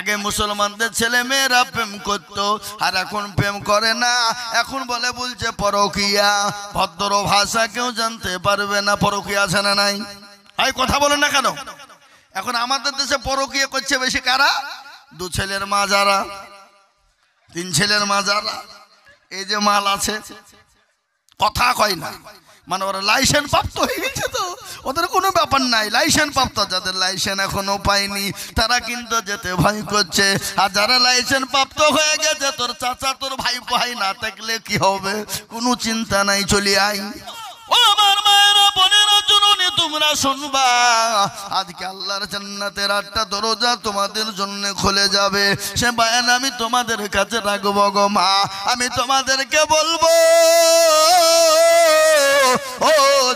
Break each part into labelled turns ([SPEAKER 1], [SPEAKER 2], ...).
[SPEAKER 1] আগে মুসলমানদের ছেলে মেয়েরা প্রেম করত, আর এখন প্রেম করে না। এখন বলছে পরকীয়া। ভদ্র ভাষা কেউ জানতে পারবে না। পরকীয়া আছে না নাই? এই কথা বলেন না কেন? এখন আমাদের দেশে পরকীয়া করছে বেশি কারা? 2 ছেলের মা যারা, 3 ছেলের মা যারা, এই যে মাল আছে, কথা কয় না, মানে ওরা লাইসেন্স প্রাপ্ত হয়ে গেছে, তো ওদের কোনো ব্যাপার নাই। লাইসেন্স প্রাপ্ত, যাদের লাইসেন্স এখনো পায়নি তারা কিন্তু যেতে ভয় করছে। আর যারা লাইসেন্স প্রাপ্ত হয়ে গেছে, তোর চাচা তোর ভাই ভাই না থাকলে কি হবে, কোনো চিন্তা নাই, চলে আই। ও আমার মায়েরা বোনেরা জননী, তোমরা শুনবা, আজকে আল্লাহর জান্নাতের 8টা দরজা তোমাদের জন্য খুলে যাবে। সে বয়ান আমি তোমাদের কাছে রাখবো গো মা। আমি তোমাদেরকে বলবো, ও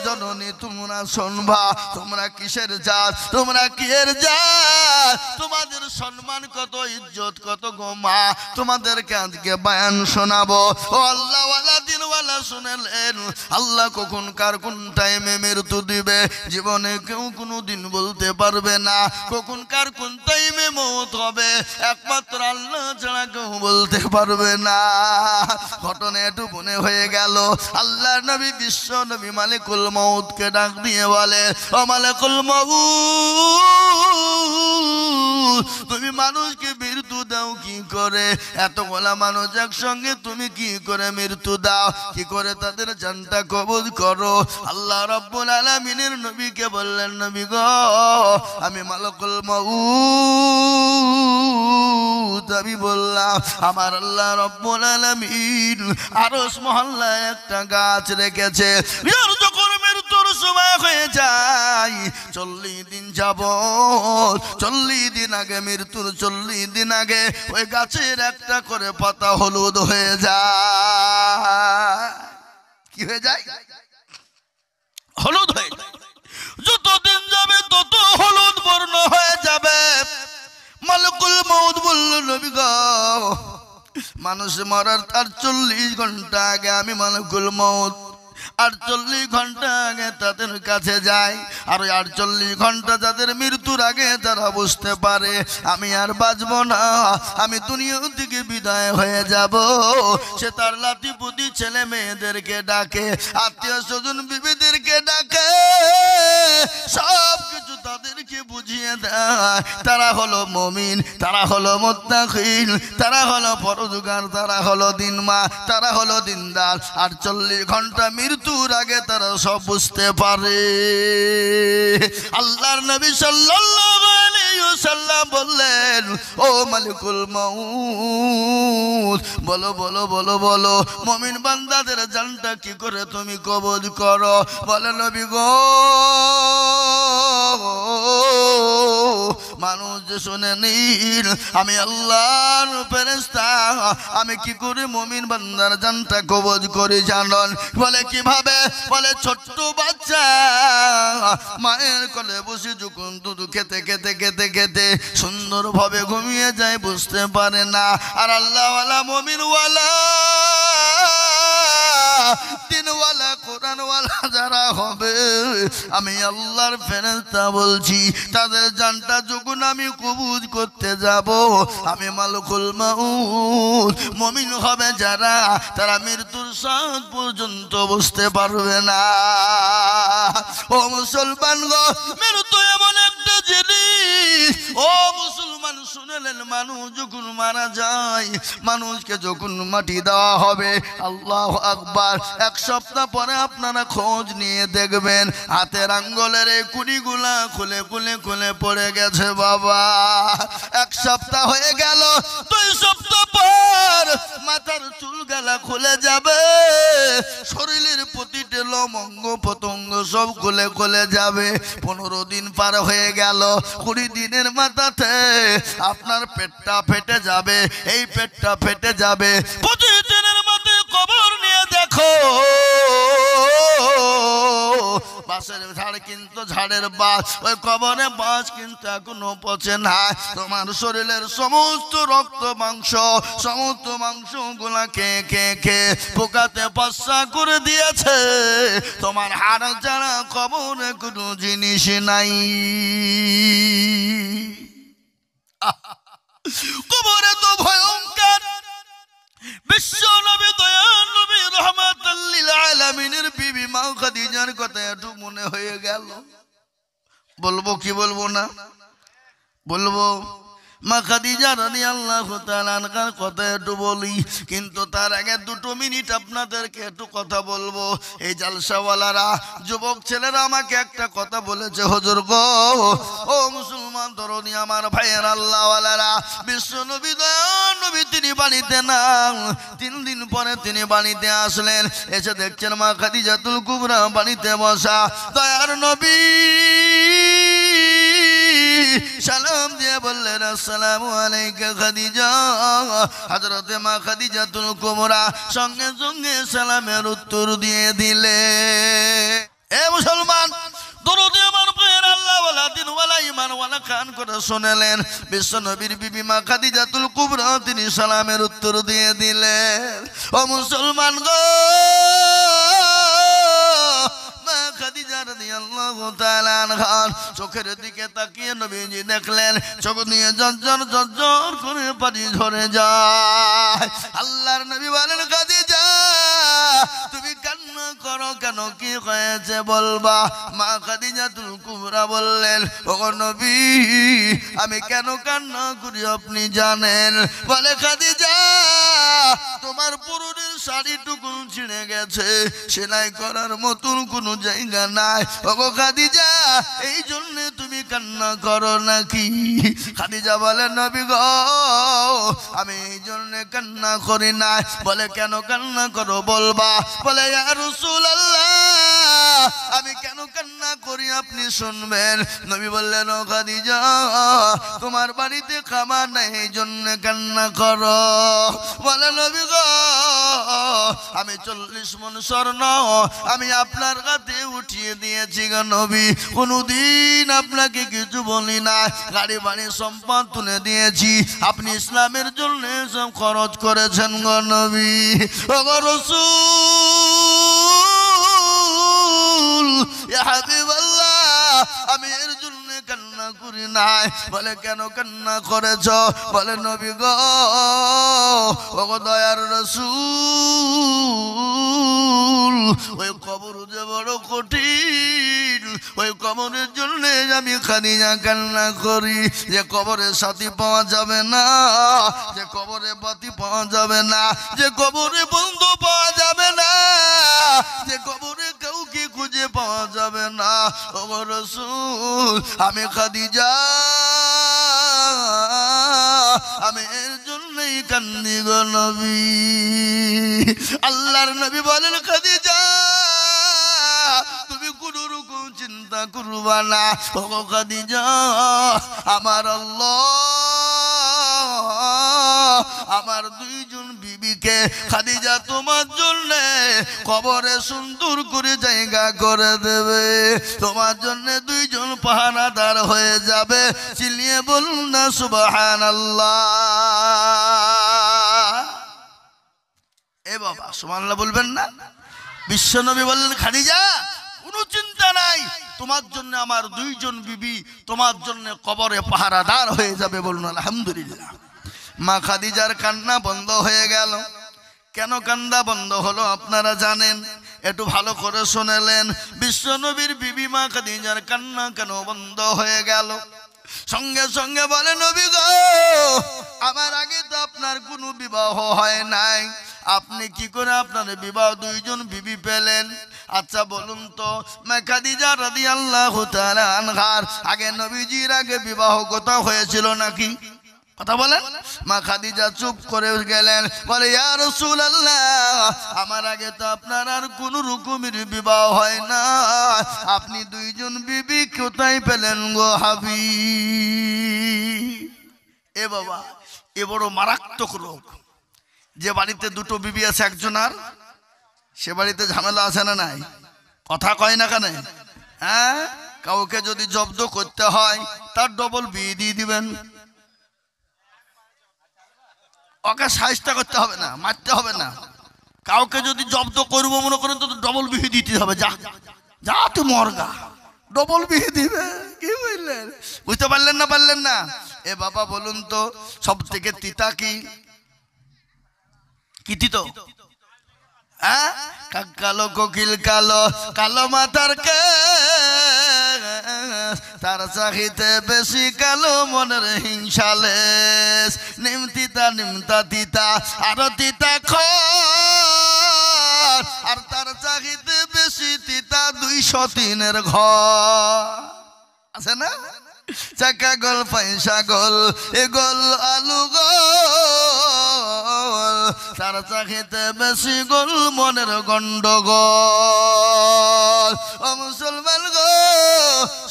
[SPEAKER 1] জননী তোমরা শুনবা, তোমরা কিসের জাত, তোমরা কিয়ের জাত, তোমাদের সম্মান কত, ইজ্জত কত গো মা। তোমাদেরকে আজকে বয়ান শোনাবো। ও আল্লাহওয়ালা দিনওয়ালা শুনেলেন, আল্লাহ কখন কার কোন টাইমে মৃত্যু দিবে জীবনে কেউ কোনো দিন বলতে পারবে না। কখন কার কোন টাইমে মওত হবে একমাত্র আল্লাহ ছাড়া কেউ বলতে পারবে না। ঘটনা একটু মনে হয়ে গেল, আল্লাহ নবী বিশ্ব নবী মালিকুল মউতকে ডাক দিয়ে বলে, ও মালিকুল মউত, তুমি মানুষকে মৃত্যু দাও কি করে? এতগুলা মানুষ একসঙ্গে তুমি কি করে মৃত্যু দাও? কি করে তাদের জানটা কবজ করো? আল্লাহ রাব্বুল আলামিনের নবীকে বললেন, নবী গো, আমি মালিকুল মউত, আমি বললাম আমার আল্লাহ রাব্বুল আলামিন আরশ মহল্লায় একটা গাছ রেখেছে। যখন মৃত্যুর সময় হয়ে যায়, 40 দিন যাবত, 40 দিন আগে, মৃত্যুর 40 দিন আগে ওই গাছের একটা করে পাতা হলুদ হয়ে যায়। কি হয়ে যায়? হলুদ হয়ে যায়। যত দিন যাবে তত হলুদ বর্ণ হয়ে যাবে। মালিকুল মউত বলল, নবী গো, মানুষ মরার 48 ঘন্টা আগে আমি মালিকুল মউত 48 ঘন্টা আগে তাদের কাছে যাই। আর ওই 48 ঘন্টা যাদের মৃত্যুর আগে যারা বুঝতে পারে আমি আর বাঁচব না, আমি দুনিয়া থেকে বিদায় হয়ে যাব, সে তার লাতিপুতি ছেলে মেয়েদেরকে ডাকে, আত্মীয় স্বজন বিবিদেরকে ডাকে, সব কিছু তাদেরকে বুঝিয়ে দেয়। তারা হলো মুমিন, তারা হলো মুত্তাকিন, তারা হলো পরহেজগার, তারা হলো দিনমা, তারা হলো দিনদার। 48 ঘন্টা মৃত্যুর আগে তারা সব বুঝতে পারে। আল্লাহর নবী সাল্লাল্লাহু আলাইহি ওয়াসাল্লাম বললেন, ও মালিকুল মউত, বলো বলো বলো বলো, মুমিন বান্দাদের জানটা কি করে তুমি কবজ করো? বলে, নবী গো, মানুষ যে শুনে নিন, আমি আল্লাহর ফেরেশতা, আমি কি করে মুমিন বান্দার জানটা কবজ করি জানেন? বলে কিভাবে? বলে ছোট্ট বাচ্চা মায়ের কোলে বসে যখন দুধ খেতে খেতে খেতে খেতে সুন্দরভাবে ঘুমিয়ে যায়, বুঝতে পারে না। আর আল্লাহওয়ালা মুমিনওয়ালা দিনওয়ালা কোরআনওয়ালা যারা হবে, আমি আল্লাহর ফেরেশতা বলছি, তাদের জানটা যখন আমি কবুজ করতে যাব, আমি মালিকুল মউত, মুমিন হবে যারা, তারা মৃত্যুর সাথ পর্যন্ত বুঝতে পারবে না। ও মুসলমান গো, মৃত্যু এমন একটা জিনিস, ও মুসলমান শুনেলেন, মানুষ যখন মারা যায়, মানুষকে যখন মাটি দেওয়া হবে, আল্লাহু আকবার, 1 সপ্তাহ পরে আপনারা খোঁজ নিয়ে দেখবেন হাতের আঙ্গুলের এই কুড়িগুলা খুলে খুলে খুলে পড়ে গেছে বাবা। 1 সপ্তাহ হয়ে গেল, 2 সপ্তাহ পর মাথার চুল গালা খুলে যাবে, শরীরের প্রতিটা লোমঙ্গ পতঙ্গ সব খুলে খুলে যাবে। 15 দিন পার হয়ে গেল, 20 দিনের মাথাতে আপনার পেটটা ফেটে যাবে, এই পেটটা ফেটে যাবে। 25 দিনের মাথায় কবর নিয়ে দেখো, বাঁশের ঝাড় কিন্তু ঝাড়ের বাস, ওই কবরে বাস কিন্তু এখনো পচে না। তোমার শরীরের সমস্ত রক্ত মাংস, সমস্ত মাংস গুলা খেয়ে খেয়ে খেয়ে পোকাতে পচা করে দিয়েছে। তোমার হাড় ছাড়া কবরে কোনো জিনিস নাই। কবরে তো ভয়ঙ্কর। বিশ্ব নবী দয়াল নবী রাহমাতুল লিল আলামিনের বিবি মা খাদিজার কথা একটু মনে হয়ে গেল। বলবো কি বলবো না? বলবো। মা খাদিজা রাদিয়াল্লাহু তাআলা আনহার কথা একটু বলি, কিন্তু তার আগে 2 মিনিট আপনাদেরকে একটু কথা বলবো। এই জালসাওয়ালারা, যুবক ছেলেরা আমাকে একটা কথা বলেছে, হুজুর গো, ও মুসলমান তরুণী আমার ভাইয়ের আল্লাহওয়ালারা, বিশ্ব নবী দয়াল নবী তিনি বাড়িতে না, 3 দিন পরে তিনি বাড়িতে আসলেন। এসে দেখছেন মা খাদিজাতুল কুবরা বাড়িতে বসা। দয়ার নবী সালাম দিয়ে বললেন, আসসালামু আলাইকা খাদিজা। হযরতে মা খাদিজাতুল কুবরা সঙ্গে সঙ্গে সালামের উত্তর দিয়ে দিলে। এ মুসলমান দরুদ আমার প্রিয় আল্লাহ ওয়ালা দিন ওয়ালা ঈমান ওয়ালা খান করে শুনলেন, বিশ্ব নবীর বিবি মা খাদিজাতুল কুবরা তিনি সালামের উত্তর দিয়ে দিলেন। ও মুসলমান গো, খাদিজা রাদিয়াল্লাহু তাআলা আনহা চোখের দিকে তাকিয়ে নবীজি দেখলেন চোখ নিয়ে ঝরঝর ঝরঝর করে পানি ঝরে যায়। আল্লাহর নবী বলেন, খাদিজা তুমি কান্না করো কেন, কি হয়েছে বলবা? মা খাদিজাতুল কুবরা বললেন, ও নবী আমি কেন কান্না করি আপনি জানেন? বলে, খাদিজা তোমার পুরুষের শাড়িটুকু ছিঁড়ে গেছে, সেলাই করার মতন কোনো জায়গা নাই। ওগো খাদিজা এই জন্য তুমি কান্না করো নাকি? খাদিজা বলে, নবী গো আমি এই জন্য কান্না করি না। বলে, কেন কান্না করো বলবা? বলে, ইয়া রাসূলুল্লাহ আমি কেন কান্না করি আপনি শুনবেন। নবী বললেন, ও খাদিজা তোমার বাড়িতে খাবার নাই এই জন্য কান্না করো। বলে, নবী গো আমি 40 মণ স্বর্ণ আমি আপনার কাছে উঠিয়ে দিয়েছি গো নবী, কোনদিন আপনাকে কিছু বলি না। গাড়ি বাড়ি সম্পদ তুলে দিয়েছি, আপনি ইসলামের জন্য সব খরচ করেছেন গো নবী। ও গো রাসূল ইয়া হাবিবাল্লাহ আমি এর জন্য কান্না করি নাই। বলে, কেন কান্না করেছ? বলে, নবী গো ও গো দয়ার রাসূল ওই কবর যে বড় কঠিন, ওই কবরের জন্য আমি খাদিজা কান্না করি। যে কবরের সাথী পাওয়া যাবে না, যে কবরে বাতি পাওয়া যাবে না, যে কবরে বন্ধু পাওয়া যাবে না, যে কবরে কাউকে খুঁজে পাওয়া যাবে না। ও রাসূল আমি খাদিজা আমি এর জন্যই কান্দি গো নবী। আল্লাহর নবী বলেন, খাদিজা তুমি কোন রকম চিন্তা করবা না। ও খাদিজা আমার আল্লাহ আমার 2 জন বিবিকে খাদিজা তোমার জন্য কবরে সুন্দর করে জায়গা করে দেবে, তোমার জন্য 2 জন পাহারাদার হয়ে যাবে। চিল্লিয়ে বলুন না সুবহানাল্লাহ। এ বাবা সুবহানাল্লাহ বলবেন না? বিশ্বনবী বললেন, খাদিজা কোনো চিন্তা নাই, তোমার জন্য আমার 2 জন বিবি তোমার জন্য কবরে পাহারাদার হয়ে যাবে। বলুন আলহামদুলিল্লাহ। মা খাদিজার কান্না বন্ধ হয়ে গেল। কেন কান্না বন্ধ হলো আপনারা জানেন? একটু ভালো করে শুনলেন। বিশ্বনবীর বিবি মা খাদিজার কান্না কেন বন্ধ হয়ে গেল? সঙ্গে সঙ্গে বলে, নবী গো আমার আগে তো আপনার কোনো বিবাহ হয় নাই, আপনি কি করে আপনার বিবাহ 2 জন বিবি পেলেন? আচ্ছা বলুন তো, মা খাদিজা রাদিয়াল্লাহু তাআলা আনহার আগে নবীজির আগে বিবাহ কোথাও হয়েছিল নাকি? কথা বলেন। মা খাদিজা চুপ করে গেলেন। বলে, ইয়া রাসূলুল্লাহ আমার আগে তো আপনার আর কোন রকমের বিবাহ হয় না, আপনি 2 জন বিবি কোথায় পেলেন গো হাবিব? এ বাবা এ বড় মারাত্মক রোগ। যে বাড়িতে 2টো বিবি আছে একজনার, সে বাড়িতে ঝামেলা আছে না নাই? কথা কয় না কেন? হ্যাঁ, কাউকে যদি জব্দ করতে হয় তার ডবল বিয়ে দিয়ে দিবেন। ওকে সাহায্য করতে হবে না, মারতে হবে না। কাউকে যদি জব্দ করবো মনে করেন তো ডবল বিহি দিতে হবে। যা যা তুই মরগা, ডবল বিহি দিবে। কি বুঝলেন? বুঝতে পারলেন না? পারলেন না? এ বাবা বলুন তো সব থেকে তিতা কি? কি তিতো? হ্যাঁ, কালো কোকিল কালো, কালো মাথার কে, তার চাহিতে বেশি কালো মনের হিংসালেস। নিম তিতা নিমতা তিতা আরো তিতা খর, আর তার চাহিতে বেশি তিতা 203 ঘর আছে না? চাকা গোল পয়সা গোল এ গোল আলু গোল, তার চাহিতে বেশি গোল মনের গন্ডগোল। ও মুসলমান গো,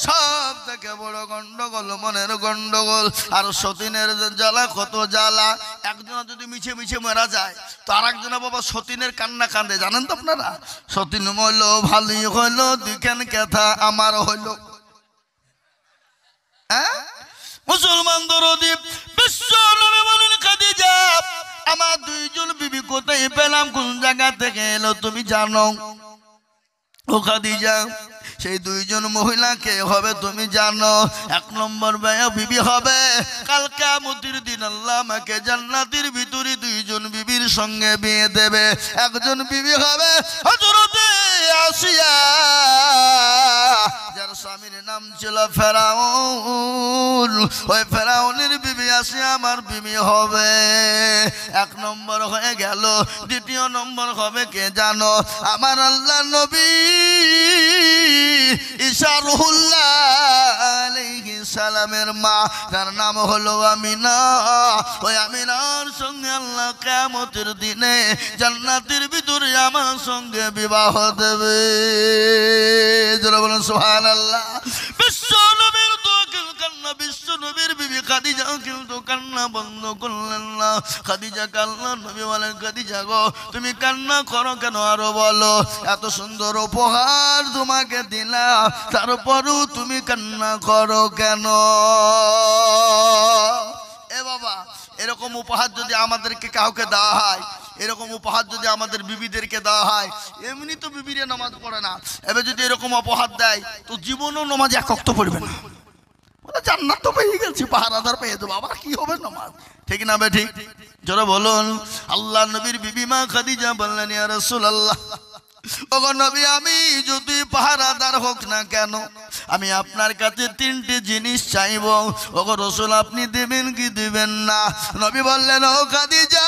[SPEAKER 1] সব থেকে বড় গন্ডগোল মনের গন্ডগোল। আর সতীনের জ্বালা কত জ্বালা। একজন যদি মিছে মিছে মারা যায় তো আর একজনা বাবা সতীনের কান্না কান্দে, জানেন তো আপনারা? সতীন মইল ভালোই হইল, দুইখান কথা আমার হইল। মুসলমান দরদি বিশ্ব নবী বলেন, খাদিজা আমার 2জন বিবি কোথায় পেলাম, কোন জায়গা থেকে এলো তুমি জানো? ও খাদিজা, সেই 2জন মহিলা কে হবে তুমি জানো? 1 নম্বর বিবি হবে কাল কিয়ামতের দিন আল্লাহ আমাকে জান্নাতের ভিতরে 2জন বিবির সঙ্গে বিয়ে দেবে। একজন বিবি হবে হযরতে আসিয়া, যার স্বামীর নাম ছিল ফেরাউন। ওই ফেরাউনের বিবি আসিয়া আমার বিবি হবে। 1 নম্বর হয়ে গেল। 2য় নম্বর হবে কে জানো? আমার আল্লাহ নবী ঈসা রুহুল্লাহ আলাইহিস সালামের মা, তার নাম হলো আমিনা। ওই আমিনার সঙ্গে আল্লাহ কিয়ামতের দিনে জান্নাতের ভিতরে আমার সঙ্গে বিবাহ দেবে। যারা বলেন সুবহানাল্লাহ। বিশ্ব নবীর দোকিল কান্না, বিশ্ব নবীর বিবি খাদিজা কিন্তু কান্না বন্ধ করলেন না। খাদিজা কান্না, নবী বলেন খাদিজা গো তুমি কান্না করো কেন? আরো বলো, এত সুন্দর উপহার তোমাকে দিলাম তারপরও তুমি কান্না করো কেন? এ বাবা, এরকম উপহার যদি আমাদেরকে কাউকে দেওয়া হয়, এরকম উপহার যদি আমাদের বিবিদেরকে দেওয়া হয়, এমনি তো বিবিরে নামাজ পড়ে না, এবার যদি এরকম উপহার দেয় তো জীবনও নামাজ এক ওয়াক্ত পড়বে না। জান্নাত তো পেয়ে গেছি, পাহারাদার পেয়ে দেবো, আবার কি হবে নামাজ? ঠিক না বে ঠিক? যারা বলুন। আল্লাহ নবীর বিবি মা খাদিজা বললেন, ইয়া রাসূলুল্লাহ, ওগো নবী, আমি যদি পাহারাদার হোক না কেন আমি আপনার কাছে 3টে জিনিস চাইব। ওগো রাসূল, আপনি দেবেন কি দিবেন না? নবী বললেন, ও খাদিজা,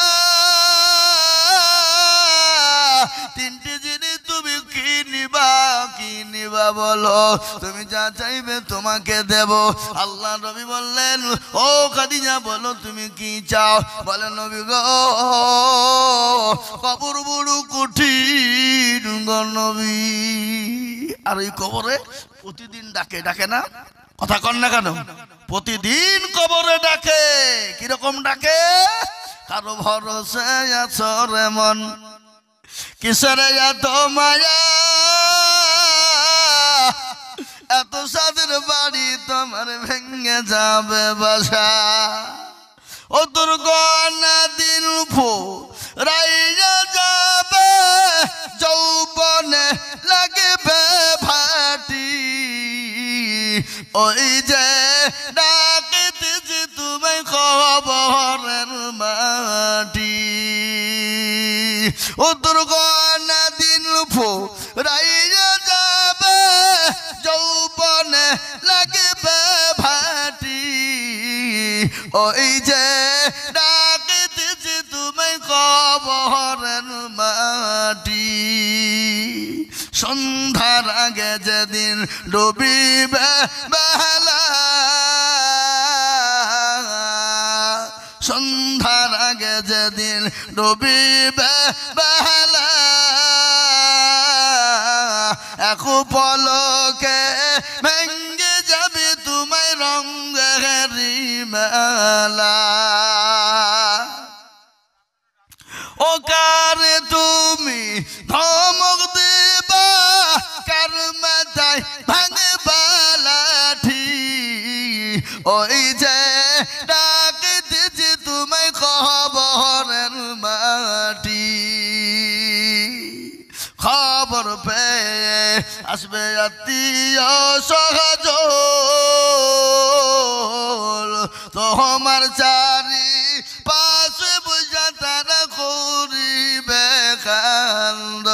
[SPEAKER 1] 3টে জিনিস তুমি কি নিবা, কি নিবা বলো, তুমি যা চাইবে তোমাকে দেব। আল্লাহ নবী বললেন, ও খাদিজা বলো তুমি কি চাও? বলে নবী গো, কবর বড় কঠিন গো নবী। আর এই কবরে প্রতিদিন ডাকে, ডাকে না? কথা কন না কেন? প্রতিদিন কবরে ডাকে। কিরকম ডাকে? কারো ভরসায় আছো রে মন, কিসের এত মায়া, এত সাদের বাড়ি তোমার ভেঙে যাবে বাসা। ও তোর গনা দিন ফুরাইয়া যাবে, যৌবনে লাগবে ভাটি, ওই যে ডাকিতেছি তুমি খবরের মাটি। ও তোর গনা দিন ফুরাইয়া যাবে, যৌবনে লাগবে ভাটি, ওই যে ডাকিতেছি তুমি কবরের মাটি। সন্ধ্যার আগে যেদিন ডুবিবে বেলা, সন্ধ্যার আগে যেদিন ডুবিবে বেলা, এক পলকে ভেঙ্গে যাবে তোমায় রঙের মেলা। ও কারে তুমি ধমক দেবা, কার মাথায় ভাঙবা লাঠি, ওই যে ডাকিতেছি তোমায় খবরের মাটি। খবর পেয়ে আসবে আত্মীয় সহজ, তোমার চারি পাশে বুঝা তারা করিবে কান্দ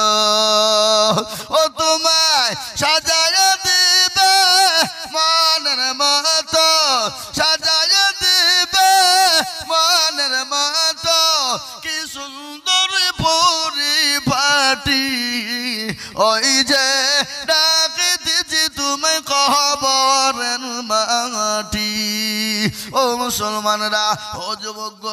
[SPEAKER 1] ও তোমায় সাজায় দিবে মনের মতো সাজায় দিবে মনের মতো কি সুন্দর পরিপাটি ওই যে ডাকে দিছি তুমি কবরের মাটি ও মুসলমানরা ও যুবক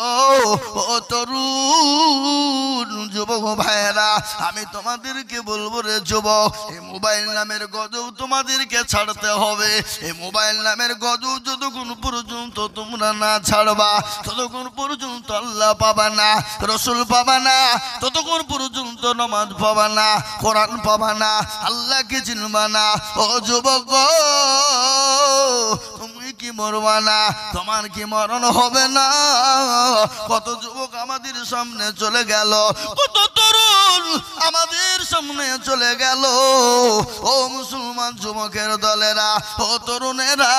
[SPEAKER 1] ও তরুণ যুবক ভাইরা আমি তোমাদেরকে বলবো রে যুবক এই মোবাইল নামের গজব তোমাদেরকে ছাড়তে হবে এই মোবাইল নামের গজব যতক্ষণ পর্যন্ত তোমরা না ছাড়বা ততক্ষণ পর্যন্ত আল্লাহ পাবা না রসুল পাবা না ততক্ষণ পর্যন্ত নামাজ পাবা না কোরআন পাবা না আল্লাহকে চিনবা না ও যুবক তুমি কি মরবা না তোমার কি মরণ হবে না কত যুবক আমাদের সামনে চলে গেল কত তরুণ আমাদের সামনে চলে গেল ও মুসলমান যুবকের দলেরা ও তরুণেরা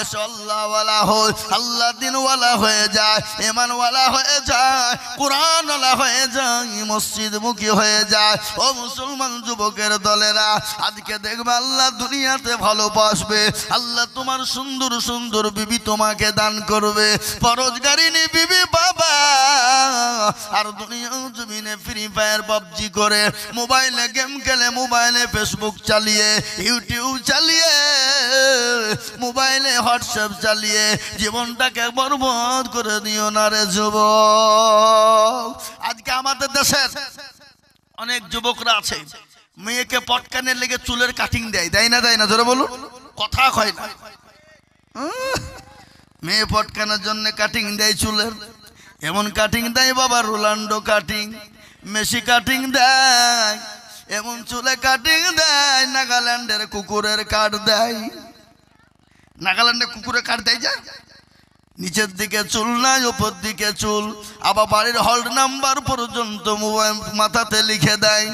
[SPEAKER 1] এসো আল্লাহওয়ালা হই আল্লাহ দিনওয়ালা হয়ে যায় ইমানওয়ালা হয়ে যায় কোরআনওয়ালা হয়ে যায় মসজিদমুখী হয়ে যায় ও মুসলমান যুবকের দলেরা আজকে দেখবে আল্লাহ দুনিয়াতে ভালোবাসবে আল্লাহ তোমার সুন্দর সুন্দর বিবি তোমাকে দান করবে পরোজগারিনী বিবি বাবা আর দুনিয়া জমিনে ফ্রি ফায়ার পাবজি করে মোবাইলে গেম খেলে মোবাইলে ফেসবুক চালিয়ে ইউটিউব চালিয়ে মোবাইলে হোয়াটসঅ্যাপ চালিয়ে জীবনটাকে বরবাদ করে দিও না রে যুবক আজকে আমাদের দেশের অনেক যুবকরা আছে মেয়েকে পটকানের লেগে চুলের কাটিং দেয় না জোরে বলুন কথা কয় না মেয়ে পটকানোর জন্য কাটিং দেয় চুলের এমন কাটিং দেয় বাবা রোনাল্ডো কাটিং মেসি কাটিং দেয় এমন চুলে কাটিং দেয় নাগাল্যান্ডের কুকুরের কাট দেয় নাগাল্যান্ডে কুকুরের কাট দেয় যা নিচের দিকে চুল নাই উপর দিকে চুল আবার বাড়ির হল্ড নাম্বার পর্যন্ত মোবাইল মাথাতে লিখে দেয়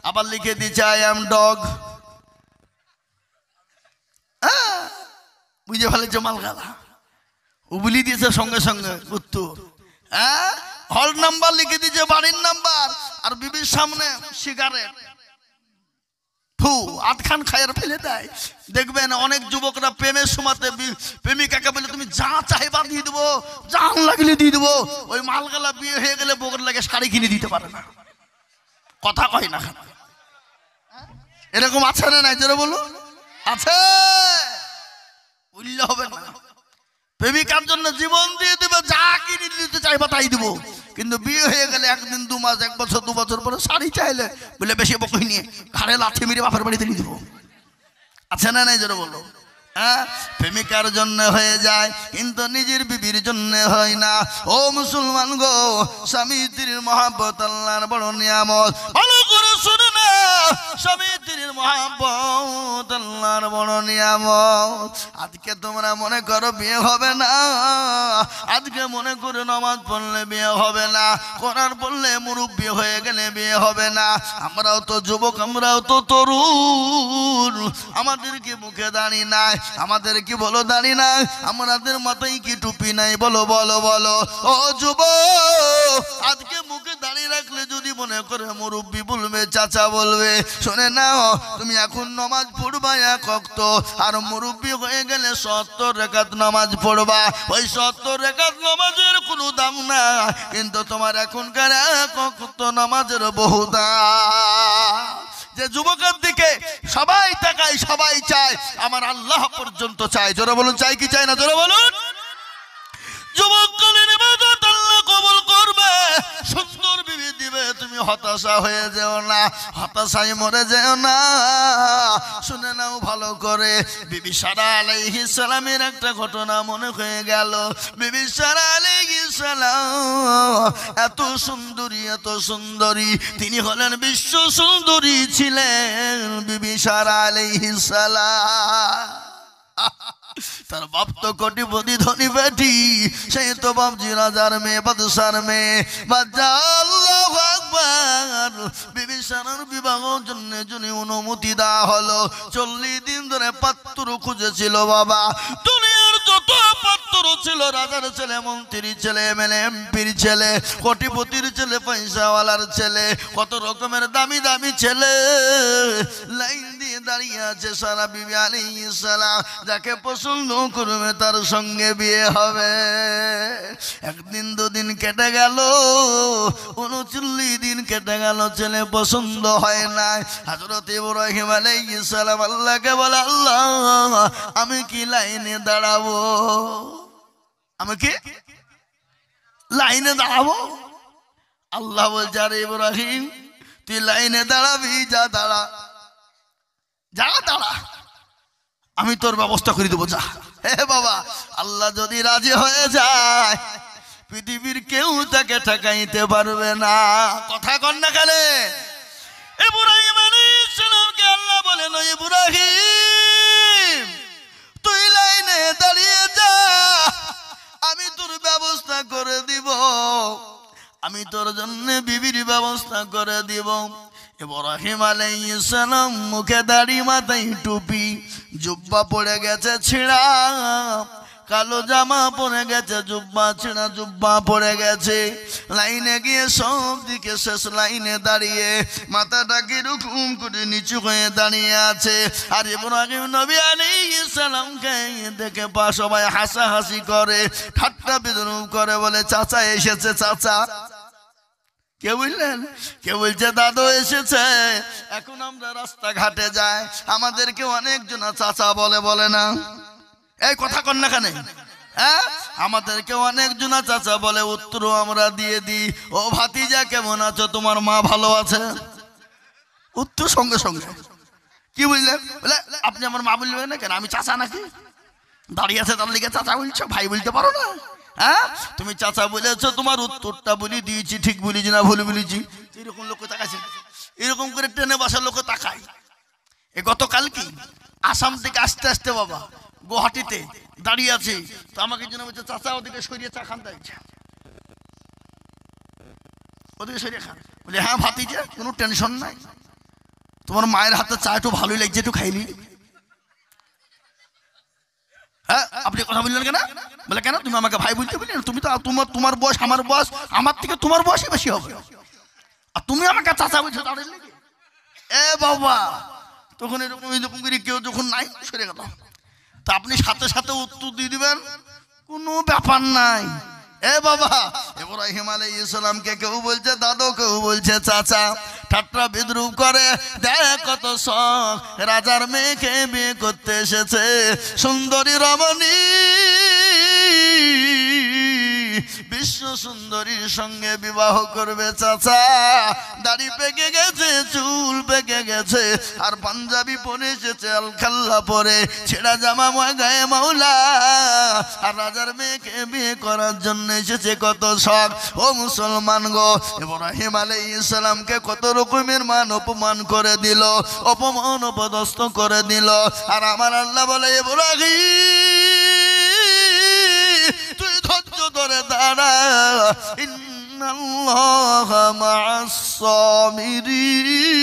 [SPEAKER 1] আবার লিখে দিচ্ছে আই অ্যাম ডগ বুঝে ফেলেছে মালগালা উবলি দিয়েছে সঙ্গে সঙ্গে উত্তর হল নাম্বার লিখে দিয়েছে বাড়ির নাম্বার আর বিবির সামনে সিগারেট ফু আটখান খায়ের ফেলে দেয় দেখবেন অনেক যুবকরা প্রেমের সময়তে প্রেমিকাকে বলে তুমি যা চাইবা দিয়ে দেবো জান লাগলে দিয়ে দেবো ওই মালগালা বিয়ে হয়ে গেলে বগর লাগে শাড়ি কিনে দিতে পারে না কথা কয় না এরকম আছে না নাই জোরে বলো আছে বললে হবে না প্রেমিকার জন্য জীবন দিয়ে দেবে যা কিনে দিতে চাইবা তাই দিব কিন্তু বিয়ে হয়ে গেলে একদিন 2 মাস 1 বছর 2 বছর পরে শাড়ি চাইলে বলে বেশি বকই নিয়ে ঘাড়ে লাথি মেরে বাপের বাড়িতে নিয়ে দেবো আছে না নাই জোরে বলো প্রেমিকার জন্য হয়ে যায় কিন্তু নিজের বিবির জন্য হয় না ও মুসলমান গো স্বামী স্ত্রীর মহব্বত আল্লাহর বড় নিয়ামত ভালো করে শুনে না স্বামী স্ত্রীর মহব্বত আল্লাহর বড় নিয়ামত আজকে তোমরা মনে করো বিয়ে হবে না আজকে মনে করে নামাজ পড়লে বিয়ে হবে না কোরআন পড়লে মুরব্বি হয়ে গেলে বিয়ে হবে না আমরাও তো যুবক আমরাও তো তরুণ আমাদের কি মুখে দাঁড়ি নাই আমাদের কি বলো দাঁড়ি নাই আমাদের মাথায় কি টুপি নাই বলো বলো বলো ও যুবক আজকে মুখে দাঁড়িয়ে রাখলে যদি মনে করে মুরব্বি বলবে চাচা বলবে শুনে নাও তুমি এখন নামাজ পড়বা 1 ওয়াক্ত আর মুরব্বি হয়ে গেলে 70 রাকাত নামাজ পড়বা ওই 70 রাকাত নামাজের কোনো দাম না কিন্তু তোমার এখনকার 1 ওয়াক্ত নামাজের বহু দাম যে যুবকের দিকে সবাই তাকায় সবাই চায় আমার আল্লাহ পর্যন্ত চায় জোরে বলুন চাই কি চায় না জোরে বলুন যুবককালের ইবাদত আল্লাহ কবুল করবে সুন্দর বিবি দিবে তুমি হতাশা হয়ে যেও না হতাশায় মরে যেও না শুনে নাও ভালো করে বিবি সারা আলাইহিস সালামের একটা ঘটনা মনে হয়ে গেল বিবি সারা আলাইহিস সালাম এত সুন্দরী তিনি হলেন বিশ্ব সুন্দরী ছিলেন বিবি সারা আলাইহিস সালাম তার বাপ তো কোটিপতি ধনী বেটি সেই তো বাপজি রাজার মেয়ে বাদশার মেয়ে বাদশা আল্লাহু আকবার বিবি সারার বিবাহের জন্য যিনি অনুমতি দেওয়া হলো 40 দিন ধরে পাত্র খুঁজেছিল বাবা দুনিয়ার যত পুত্র পাত্র ছিল, রাজার ছেলে, মন্ত্রীর ছেলে, এমএলএ এমপির ছেলে, কোটিপতির ছেলে, পয়সাওয়ালার ছেলে, কত রকমের দামি দামি ছেলে লাইন দিয়ে দাঁড়িয়ে আছে। সারা বিবি আলাইহিস সালাম যাকে পছন্দ করবে তার সঙ্গে বিয়ে হবে। একদিন দুদিন কেটে গেল, 39 দিন কেটে গেল, ছেলে পছন্দ হয় না। হযরত ইব্রাহিম আলাইহিস সালাম আল্লাহকে বলে, আল্লাহ আমি কি লাইনে দাঁড়াবো? আমি কি লাইনে দাঁড়াবো? আল্লাহ বলছে, আরে ইব্রাহিম তুই লাইনে দাঁড়াবি, যা দাঁড়া, যা দাঁড়া, আমি তোর ব্যবস্থা করে দেবো, যা। হে বাবা, আল্লাহ যদি রাজি হয়ে যায় পৃথিবীর কেউ তাকে ঠকাইতে পারবে না। কথা কন না কেন? ইব্রাহিম আলাইহিস সালামকে আল্লাহ বলেন, ইব্রাহিম তুই লাইনে দাঁড়িয়ে যা, আমি তোর ব্যবস্থা করে দিব, আমি তোর জন্য বিবির ব্যবস্থা করে দিব। ইব্রাহিম আলাইহিস সালাম মুখে দাড়ি, মাথায় টুপি, জুব্বা পড়ে গেছে ছিঁড়া, কালো জামা পরে গেছে, জুব্বা ছেঁড়া জুব্বা পরে গেছে। লাইনে গিয়ে সব দিকে শেষ লাইনে দাঁড়িয়ে মাথাটা কিরকম করে নিচু হয়ে দাঁড়িয়ে আছে। আর ইব্রাহিম নবী আলাইহিস সালামকে দেখে সবাই হাসাহাসি করে, ঠাট্টা বিদ্রুপ করে, বলে চাচা এসেছে, চাচা। কে বললেন? কে বলছে দাদু এসেছে। এখন আমরা রাস্তাঘাটে যাই, আমাদেরকে অনেকজন চাচা বলে, বলে না? এই কথা কন না কেন? হ্যাঁ, আমাদেরকে অনেকজন চাচা বলে, উত্তর আমরা দিয়ে দিই, ও ভাতিজা কেমন আছো, তোমার মা ভালো আছে? উত্তর সঙ্গে সঙ্গে। কি বুঝলেন? বলে আপনি আমার মা বলবেন না কেন? আমি চাচা নাকি? দাঁড়িয়ে আছে তার লিগে চাচা বলছো, ভাই বলতে পারো না? হ্যাঁ, তুমি চাচা বলেছো, তোমার উত্তরটা বলে দিয়েছি, ঠিক বলেছি না ভুল বলেছি? এরকম লোক তাকাইছে, এরকম করে ট্রেনে বসার লোক তাকায়। এ গতকাল কি আসাম থেকে আসতে আসতে বাবা গুয়াহাটিতে দাঁড়িয়ে আছে, তো আমাকে জন্য বলছে চাচা ওদিকে সরিয়ে চা খান, তাই ওদিকে সরিয়ে খান। বলে হ্যাঁ ভাতিজা, কোনো টেনশন নাই, তোমার মায়ের হাতে চা একটু ভালোই লাগছে, একটু খাইলি। হ্যাঁ, আপনি কথা বললেন কেন? বলে কেন তুমি আমাকে ভাই বলতে বললেন? তুমি তো তোমার বয়স আমার বয়স, আমার থেকে তোমার বয়সই বেশি হবে, আর তুমি আমাকে চাচা বলছো দাঁড়িয়ে লেগে। এ বাবা, তখন এরকম এরকম করে কেউ যখন নাই সরে গেল, তা আপনি সাথে সাথে উত্তর দিয়ে দিবেন, কোনো ব্যাপার নাই। এ বাবা, ইব্রাহিম আলাইহিস সালামকে কেউ বলছে দাদু, কেউ বলছে চাচা, ঠাট্টা বিদ্রুপ করে। দেখ কত শখ, রাজার মেয়েকে বিয়ে করতে এসেছে, সুন্দরী রমণী, বিশ্ব সুন্দরীর সঙ্গে বিবাহ করবে চাচা। দাড়ি পেকে গেছে, চুল পেকে গেছে, আর পাঞ্জাবি পরে এসেছে, আলখাল্লা পরে, ছেঁড়া জামা গায়ে মাওলা, আর রাজার মেয়েকে বিয়ে করার জন্য এসেছে, কত শখ। ও মুসলমান গো, ইব্রাহিম আলাইহিস সালামকে কত রকমের মান অপমান করে দিল, অপমান অপদস্থ করে দিল। আর আমার আল্লাহ বলে, ইব্রাহিম তুই ধৈর্য ধরে দাঁড়া, ইন্নাল্লাহা মা'আস সাবিরিন।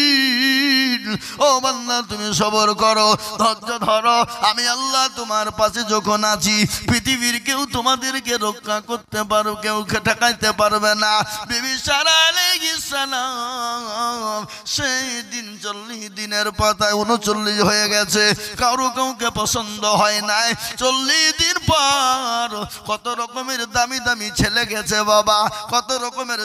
[SPEAKER 1] ও বান্দা তুমি সবর করো, ধৈর্য ধরো, আমি আল্লাহ তোমার পাশে যখন আছি, পৃথিবীর কেউ তোমাদেরকে রক্ষা করতে পারবে, কেউ ঠেকাইতে পারবে না। বিবি সারা আলাইহিস সালাম সেই দিন 40 দিনের পাতায় 39 হয়ে গেছে, কারো কাউকে পছন্দ হয় নাই। 40 দিন পর কত রকমের দামি দামি ছেলে গেছে বাবা, কত রকমের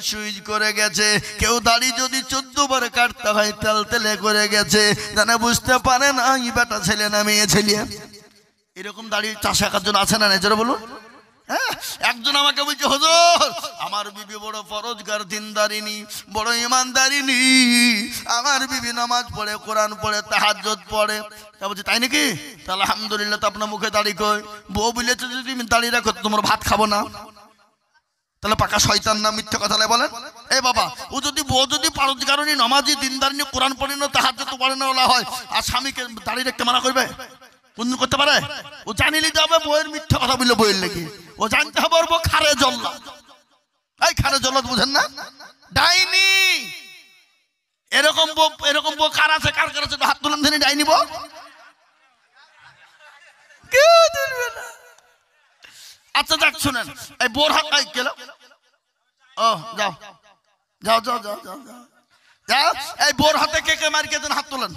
[SPEAKER 1] সুইচ করে গেছে। কেউ দাড়ি যদি 14 বার কাটতে হয় তেল তেলে করে গেছে, জানে বুঝতে পারে না এই বেটা ছেলে না মেয়ে ছেলে। এরকম দাড়ি চাষ একার জন্য আছে না, নেজরে বলুন। হ্যাঁ, একজন আমাকে বলছে হুজুর আমার বিবি বড় ফরজগার দিনদারিনী, বড় ইমানদারিনী, আমার বিবি নামাজ পড়ে, কোরআন পড়ে, তাহাজ্জুদ পড়ে। তা বলছে তাই নাকি? তাহলে আলহামদুলিল্লাহ। তো আপনার মুখে দাড়ি কই? বউ বলেছে যদি তুমি দাড়ি রাখো তোমার ভাত খাবো না। তাহলে পাকা শয়তান না মিথ্যা কথা বলেন? এ বাবা, ও যদি বউ যদি ফরজগারনী, নামাজি, দিনদারিনী, কোরআন পড়ে না, তাহাজ্জুদ পড়ে না বলা হয়, আর স্বামীকে দাড়ি রাখতে মানা করবে? কোন করতে পারে? ও জানি নিতে হবে বইয়ের মিথ্যা কথা বললে বইয়ের লেগে, ও জানতে হবে ওর বউ খারে জল্লাদ। এই খারে জল্লাদ বুঝেন না? ডাইনি। এরকম বউ কার আছে? কার কার আছে? হাত তুলেন ধরে ডাইনি বউ। কেউ তুলবে না। আচ্ছা যাক শুনেন, এই বোরহাট গেল, ও যাও যাও যাও যাও যাও যাও যাও, এই বোরহাটে কে কে মারি কেছেন হাত তোলেন।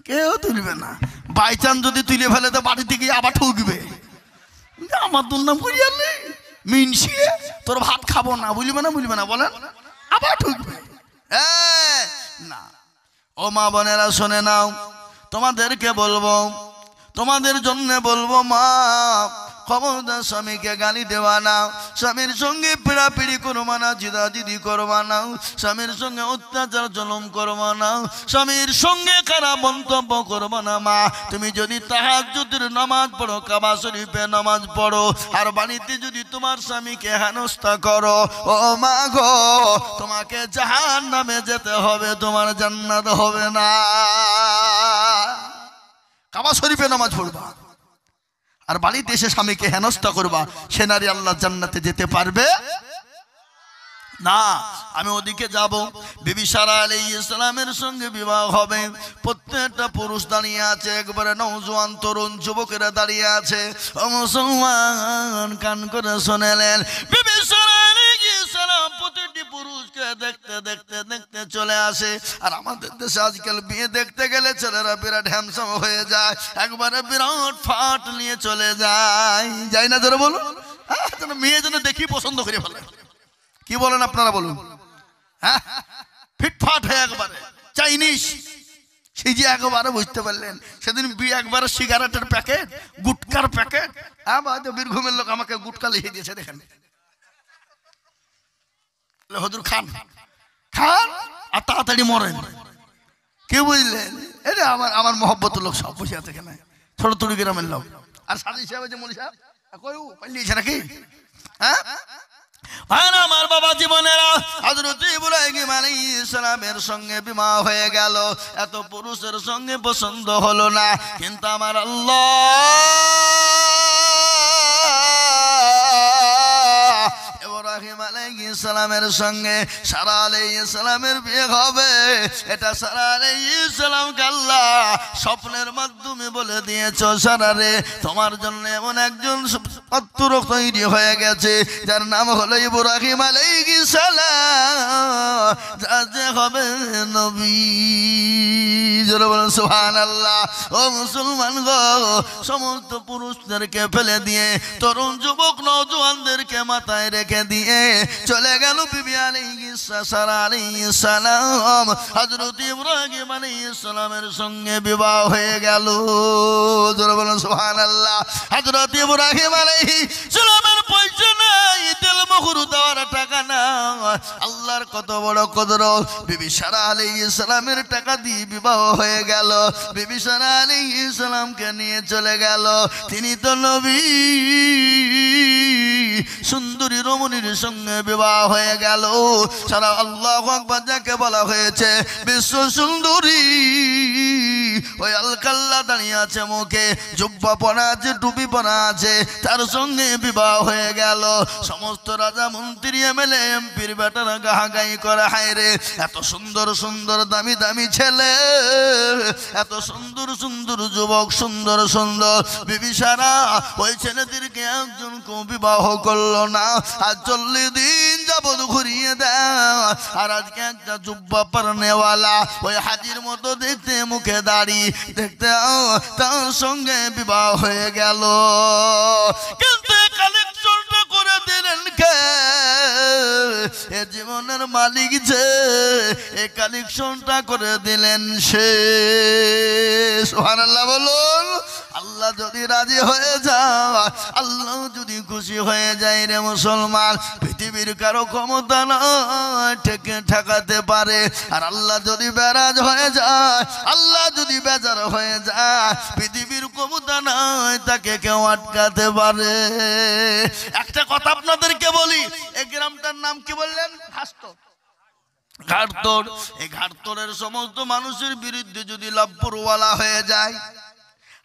[SPEAKER 1] কেউ তুলবে না, বাই চান্স যদি তুলে ফেলে তো বাড়িতে গিয়ে আবার ঠুকবে, আমার দুর্নাম করিয়ালে মিনসিয়ে তোর ভাত খাবো না, বুঝবে না বলেন, আবার ঠুকবে না। ও মা বোনেরা শুনে নাও, তোমাদেরকে বলবো, তোমাদের জন্য বলবো, মা খবরদার স্বামীকে গালি দেওয়া না, স্বামীর সঙ্গে পিড়াপিড়ি করবা না, জিদাজিদি করবা না, স্বামীর সঙ্গে অত্যাচার জুলুম করবা না, স্বামীর সঙ্গে খারাপ মন্তব্য করবা না। মা তুমি যদি তাহাজ্জুদের নামাজ পড়ো, কাবা শরীফে নামাজ পড়ো, আর বাড়িতে যদি তোমার স্বামীকে হেনস্থা করো, ও মা গো তোমাকে জাহান্নামে যেতে হবে, তোমার জান্নাত হবে না। কাবা শরীফে নামাজ পড়বা আর বাড়িতে এসে স্বামীকে হেনস্থা করবা, সে নারী আল্লাহ জান্নাতে যেতে পারবে না। আমি ওদিকে যাব, বিবি সারা আলাইহিস সালামের সঙ্গে বিবাহ হবে, প্রত্যেকটা পুরুষ দাঁড়িয়ে আছে, একবারে নওজোয়ান তরুণ যুবকেরা দাঁড়িয়ে আছে। ও মুসলমান কান করে শুনেলেন, বিবি সারা আলাইহিস সালাম প্রতিটি পুরুষকে দেখতে দেখতে দেখতে চলে আসে। আর আমাদের দেশে আজকাল বিয়ে দেখতে গেলে ছেলেরা বিরাট হ্যান্ডসাম হয়ে যায়, একবারে বিরাট ফাট নিয়ে চলে যায়, যাই না ধরে বলুন, মেয়ে যেন দেখি পছন্দ করে ফেলে। কি বলেন আপনারা বলুন, হ্যাঁ ফিটফাট হয়ে একবারে চাইনিজ, সেই যে একবারে বুঝতে পারলেন সেদিন একবারে সিগারেটের প্যাকেট, গুটকার প্যাকেট, হ্যাঁ বীরভূমের লোক আমাকে গুটকা লিখে দিয়েছে, দেখেন হুজুর খান খান আর তাড়াতাড়ি মরেন। কি বুঝলেন, এই যে আমার মহব্বত লোক সব বসে আছে এখানে, ছোট তুড়ি গ্রামের লোক, আর সাজি সাহেব যে মলি সাহেব কই পালিয়েছে নাকি, হ্যাঁ আমার বাবা জীবনেরা হযরত ইব্রাহিম আলাইহিস সালামের সঙ্গে বিবাহ হয়ে গেল, এত পুরুষের সঙ্গে পছন্দ হলো না, কিন্তু আমার আল্লাহ ইব্রাহিম আলাইহিস সালামের সঙ্গে সারা আলাইহিস সালামের বিয়ে হবে। এটা সারা আলাইহিস সালামকে আল্লাহ স্বপ্নের মাধ্যমে বলে দিয়েছো, সারা রে তোমার জন্য এমন একজন পাত্র তৈরি হয়ে গেছে যার নাম হলো ইব্রাহিম আলাইহিস সালাম, যা হবে নবী। জোরে বলেন সুবহানাল্লাহ। ও মুসলমান গো, সমস্ত পুরুষদেরকে ফেলে দিয়ে তরুণ যুবক নওজোয়ানদেরকে মাথায় রেখে দিয়ে চলে গেল বিবি আলাইহিস সারা আলাইহিস সালাম, হযরত ইব্রাহিম আলাইহিস সালামের সঙ্গে বিবাহ হয়ে গেল। জোরে বলেন সুবহানাল্লাহ। হযরত ইব্রাহিম আলাইহিস সালামের পয়সা নাই, তেল মোহর দেওয়ার টাকা না, আল্লাহর কত বড় কুদরত, বিবি সারা আলাইহিস সালামের টাকা দিয়ে বিবাহ হয়ে গেল। বিবি সারা আলাইহিস সালামকে নিয়ে চলে গেল, তিনি তো নবী, সুন্দরী রমণীর সঙ্গে বিবাহ হয়ে গেল। সারা আল্লাহু আকবার যাকে বলা হয়েছে বিশ্ব সুন্দরী, ওই আলকাল্লা দাঁড়িয়ে আছে, মুখে জুব্বা পরা আছে, টুপি পরা আছে, তার সঙ্গে বিবাহ হয়ে গেল। সমস্ত রাজা মন্ত্রী এমএলএ এমপির বেটারা গাহাগাই করে, হায় রে এত সুন্দর সুন্দর দামি দামি ছেলে, এত সুন্দর সুন্দর যুবক, সুন্দর সুন্দর বিবি সারা ওই ছেলেদেরকে একজন কেউ বিবাহ করলো না। আর 40 দিন যাবত ঘুরিয়ে দেয়, আর আজকে একটা জুব্বা পরনেওয়ালা ওই হাজির মতো দেখতে, মুখে দাড়ি দেখতে, তার সঙ্গে বিবাহ হয়ে গেল। কিন্তু কালেকশনটা করে দিলেন কে? এ জীবনের মালিক যে, এই কালেকশনটা করে দিলেন সে। সুবহানাল্লাহ বলুন। আল্লাহ যদি রাজি হয়ে যায়, আল্লাহ যদি খুশি হয়ে যায় রে মুসলমান, পৃথিবীর কারো ক্ষমতা নয় ঠেকে ঠেকাতে পারে। আর আল্লাহ যদি বেরাজ হয়ে যায়, আল্লাহ যদি বেজার হয়ে যায়, পৃথিবীর ক্ষমতা নয় তাকে কেউ আটকাতে পারে। একটা কথা আপনাদেরকে বলি, এই গ্রামটার নাম কি বললেন? ঘাটতোড়। ঘাটতোড়, এই ঘাটতোড়ের সমস্ত মানুষের বিরুদ্ধে যদি লাভপুরওয়ালা হয়ে যায়,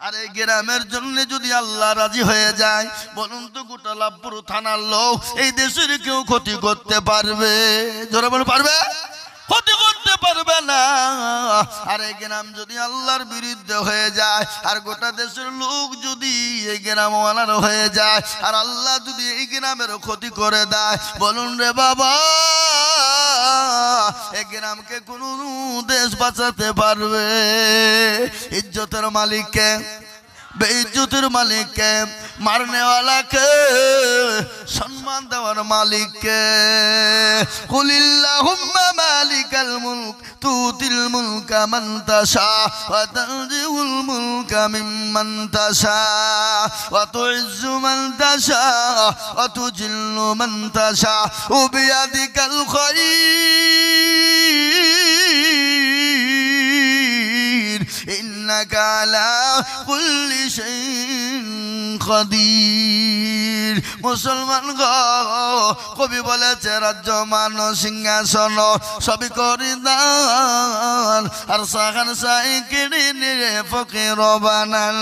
[SPEAKER 1] আর এই গ্রামের জন্য যদি আল্লাহ রাজি হয়ে যায়, বলুন তো গোটা লাভপুর থানার লোক এই দেশের কেউ ক্ষতি করতে পারবে? জোরে বলে পারবে? ক্ষতি করতে পারবে না। আর এই গ্রাম যদি আল্লাহর বিরুদ্ধে হয়ে যায়, আর গোটা দেশের লোক যদি এই গ্রামওয়ালার হয়ে যায়, আর আল্লাহ যদি এই গ্রামের ক্ষতি করে দেয়, বলুন রে বাবা, এই গ্রামকে কোন দেশ বাঁচাতে পারবে? ইজ্জতের মালিককে, বেইজ্জতের মালিককে, মারনেওয়ালাকে, সম্মান দেওয়ার মালিককে। কুলিল্লাহুম্মা মালিকাল মুলক তুতিল মুলকা মান তাশা ওয়া তানজিউল মুলকা মিম্মান তাশা ওয়া তুইজ্জু মান তাশা ওয়া তুজিল্লু মান তাশা ওয়া বিয়াদিকাল খায়র ইন্নাকা আলা কুল্লি শাইইন কাদির। মুসলমান গো, কবি বলেছে রাজ্য মান সিংহাসন সবই করে দান, আর সাখান সাই কেড়ে নিয়ে ফকির বানাল,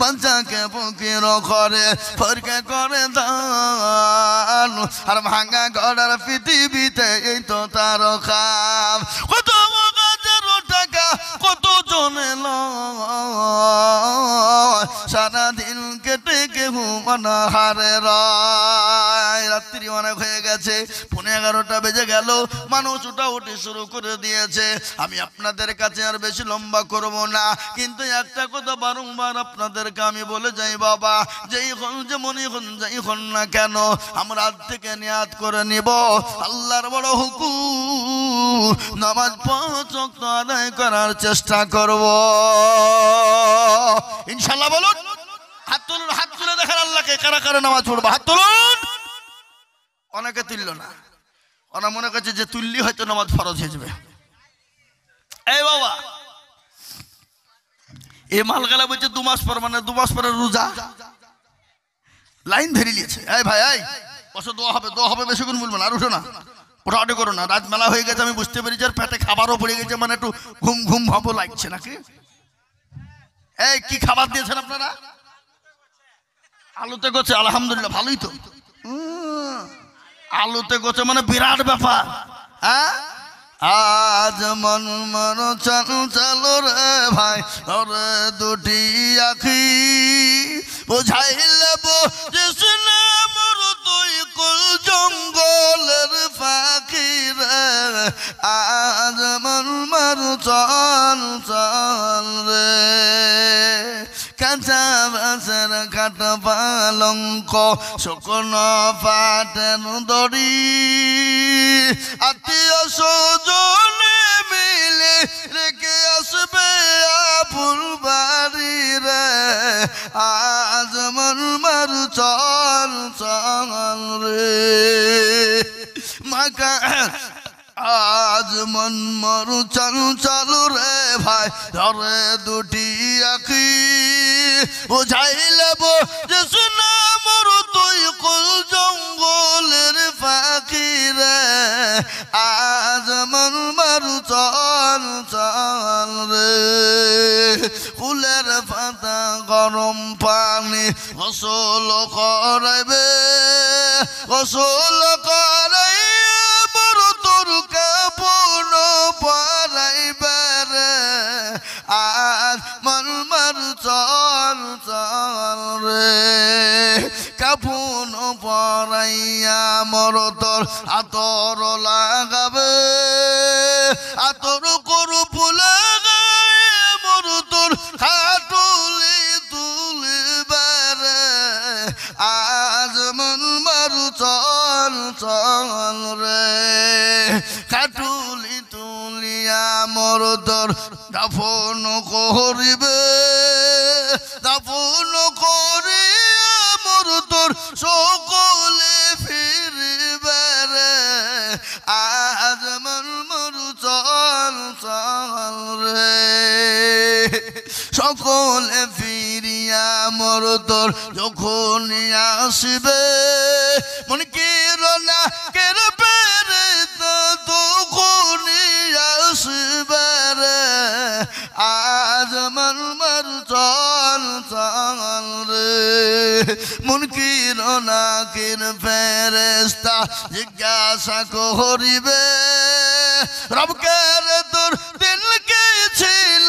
[SPEAKER 1] বাচ্চাকে ফকির করে ফরকে করে দান, আর ভাঙা গড়ার পৃথিবীতে এই তো তার কাম। কত টাকা কত জনে সারাদিন কেটে কেহু অনাহারে রায়। রাত্রি অনেক হয়ে গেছে, 11:30 বেজে গেল, মানুষ উঠে শুরু করে দিয়েছে। আমি আপনাদের কাছে আর বেশি লম্বা করব না, কিন্তু একটা কথা বারংবার আপনাদেরকে আমি বলে যাই, বাবা যেই হন যেমনই হন যাই হন না কেন, আমরা আজ থেকে নিয়াত করে নিব আল্লাহর বড় হুকুম, নামাজ 5 ওয়াক্ত আদায় করার চেষ্টা করব ইনশাআল্লাহ। বলুন, হাত তুলুন, হাত তুলে দেখেন আল্লাহকে কারা কারা নামাজ পড়বো, হাত তুলুন। অনেকে তুলল না, ওরা মনে করছে যে তুললি হয়তো নামাজ ফরজ হয়ে যাবে। এই বাবা, এই মালগালা বলছে 2 মাস পর, মানে 2 মাস পরে রোজা, লাইন ধরে নিয়েছে। এই ভাই, এই বসো, দোয়া হবে, বেশিক্ষণ বলবো না, আর উঠো না, ওঠাওটি করো না, রাত মেলা হয়ে গেছে, আমি বুঝতে পেরেছি, আর পেটে খাবারও পড়ে গেছে, মানে একটু ঘুম ঘুম ভাবও লাগছে নাকি। এই কি খাবার দিয়েছেন আপনারা? আলুতে গোছে, আলহামদুলিল্লাহ, ভালোই তো। আলুতে গোছে মানে বিরাট ব্যাপার। হ্যাঁ, আজ মন মন চালু রে ভাই, ওরে দুটি আখি বুঝাইলে বুঝিসনে মোর তুই কুল জঙ্গলের পাখি রে। আজ মন মন চল রে, কাঁচা বাসের কাঠ পালঙ্ক শুকনো পাটের দড়ি, আত্মীয় স্বজনে মিলে রেখে আসবে ফুল বাড়ি রে। আজ মন মার চল রে মাকা, আজ মন মরু চালু রে ভাই, ধরে দুটি আখি বুঝাইলে যে শোনা মরু তুই কুল জঙ্গলের পাখি রে। আজ মন মরু চল রে, ফুলের পাতা গরম পানি গোসল করাইবে, গোসল করাই আজ মন মর চল রে, কাপুন পরাইয়া মর তোর আতর লাগাবে, আতর করু ফুলে মর তোর খাটুলি তুলিবে রে। আজ মন মর চল রে, খাটুলি তুলিয়া মর তোর দাফন করিবে, দাফন করিয়া মর তোর সকলে ফিরিবে রে। আজ মন মর চল রে, সকলে ফিরিয়া মর তোর যখন আসবে, মন কিরণা কের পেরে তখন আসবে রে। আজ মন মর চল রে, মন কিরণা কের ফেরেস্তা জিজ্ঞাসা করিবে, রবকে তোর দিল কে ছিল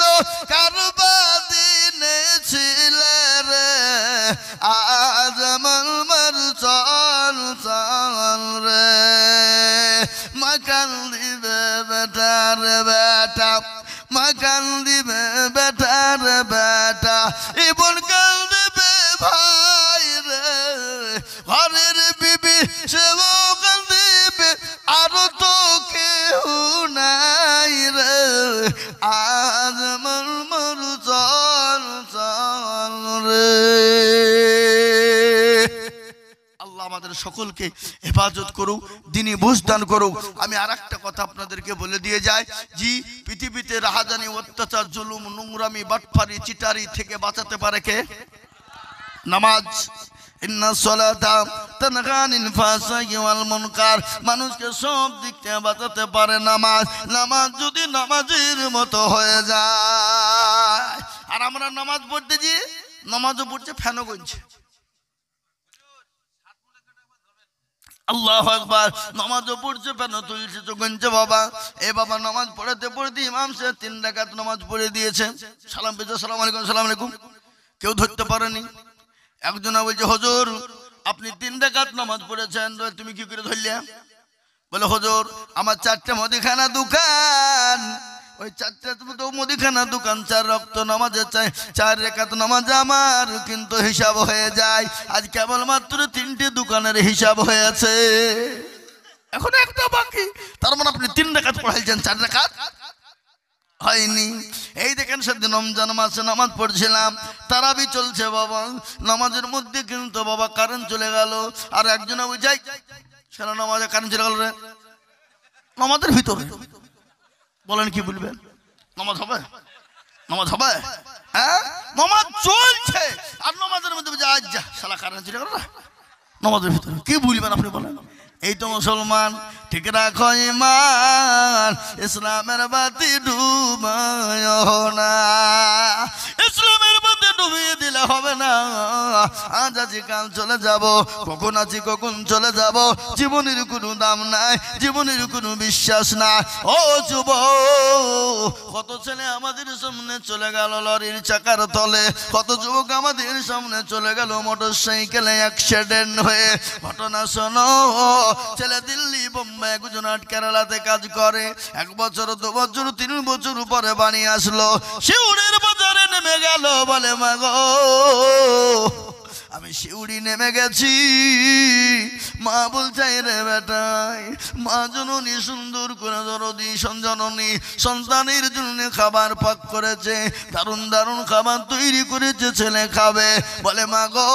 [SPEAKER 1] কারবাদিনে ছিল রে আজ আমার চল চল রে মাকান দিবে বেটার বেটা মাকান দিবে বেটার বেটা ইবন কাল দিবে ভাই রে ঘরের বিবি সেও কাল দিবে আর তো কেউ নাই রে আজ মর চল চল রে আল্লাহ আমাদের সকলকে হেফাজত করুক দিনী বুঝ দান করুক আমি আরেকটা কথা আপনাদেরকে বলে দিয়ে যাই জি পৃথিবীতে রাহাজানি অত্যাচার জুলুম নোংরামি বাটফারি চিটারি থেকে বাঁচাতে পারে কে নামাজ ইন্না সালাতা তানহা আনিল ফাহশাই ওয়াল মুনকার মানুষকে সব দিক থেকে বাঁচাতে পারে নামাজ নামাজ যদি নামাজের মতো হয়ে যায় আর আমরা নামাজ পড়তে যে নামাজও পড়ছে ফ্যানও গুনছে আল্লাহু আকবার নামাজও পড়ছে ফ্যানও তুলছে তো গুনছে বাবা এ বাবা নামাজ পড়তে পড়তে ইমাম সাহেব 3 রাকাত নামাজ পড়ে দিয়েছে সালাম পেয়েছে আসসালামু আলাইকুম আসসালামু আলাইকুম কেউ ধরতে পারেনি একজনা বলছে হুজুর আপনি 3 রাকাত নামাজ পড়েছেন তুমি কি করে ধরলে বলে হুজুর আমার 4টে মুদিখানা দোকান ওই 4টে তো মুদিখানা দোকান 4 রক্ত নামাজে চাই 4 রাকাত নামাজ আমার কিন্তু হিসাব হয়ে যায় আজ কেবল মাত্র 3টে দোকানের হিসাব হয়েছে এখন একটা বাকি তার মানে আপনি 3 রাকাত পড়াইছেন 4 রাকাত হয়নি এই দেখেন সেদিন রমজান মাসে নামাজ পড়ছিলাম তারাবি চলছে বাবা নামাজের মধ্যে কিন্তু বাবা কারেন্ট চলে গেল আর একজন বুঝাই সেটা নামাজে কারেন্ট চলে গেল রে নামাজের ভিতরে বলেন কি বলবেন নামাজ হবে নামাজ হবে হ্যাঁ নামাজ চলছে আর নামাজের মধ্যে বুঝে আজ যা শালা কারেন্ট চলে গেল নামাজের ভিতরে কি বলবেন আপনি বলেন এই তো মুসলমান ঠিক রাখো ঈমান ইসলামের বাতি ডুবায়ো না ইসলামের বাতি ডুবিয়ে দিলে হবে না আজ আছি কাল চলে যাব কখন আছি কখন চলে যাব জীবনের কোনো দাম নাই জীবনের কোনো বিশ্বাস নাই ও যুবক কত ছেলে আমাদের সামনে চলে গেল লরির চাকার তলে কত যুবক আমাদের সামনে চলে গেল মোটরসাইকেলে অ্যাক্সিডেন্ট হয়ে ঘটনা শোনো ছেলে দিল্লি বোম্বাই গুজরাট কেরালাতে কাজ করে 1 বছর 2 বছর 3 বছর পরে বাড়ি আসলো শিউড়ির বাজারে নেমে গেল বলে মা গো আমি শিউড়ি নেমে গেছি মা বলছে রে বেটাই মা জননী সুন্দর করে দরদি সঞ্জননী সন্তানের জন্য খাবার পাক করেছে দারুণ দারুণ খাবার তৈরি করেছে ছেলে খাবে বলে মা গো